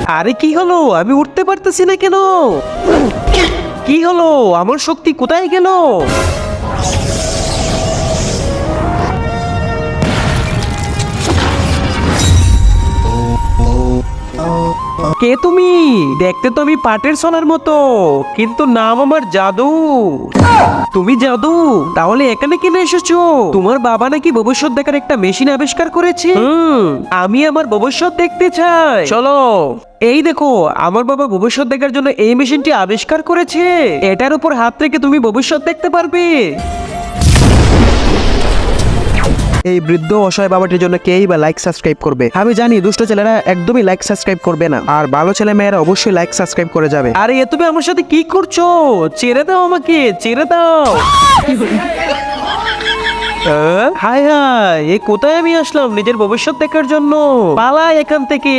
আরে কি হলো? আমি উঠতে পারতেছি না কেন? কি হলো? আমার শক্তি কোথায় গেল? কে তুমি? দেখতে তো আমি পাটের সোনার মতো, কিন্তু নাম আমার জাদু। তুমি জাদু? তাহলে এখানে কেন এসেছো? তোমার বাবা নাকি ভবিষ্যৎ দেখার একটা মেশিন আবিষ্কার করেছে। আমি আমার ভবিষ্যৎ দেখতে চাই, চলো। এই দেখো, আমার বাবা ভবিষ্যৎ দেখার জন্য এই মেশিনটি আবিষ্কার করেছে। এটার উপর হাত রেখে তুমি ভবিষ্যৎ দেখতে পারবে। এই বৃদ্ধ অসহায় বাবাটির জন্য কেই বা লাইক সাবস্ক্রাইব করবে? আমি জানি দুষ্ট ছেলেরা একদমই লাইক সাবস্ক্রাইব করবে না, আর ভালো ছেলে মেয়েরা অবশ্যই লাইক সাবস্ক্রাইব করে যাবে। আরে এ তুমি আমার সাথে কি করছো? ছেড়ে দাও আমাকে, ছেড়ে দাও। হায় হায়, এ কোথায় আমি আসলাম নিজের ভবিষ্যৎ দেখার জন্য? পালাই এখান থেকে।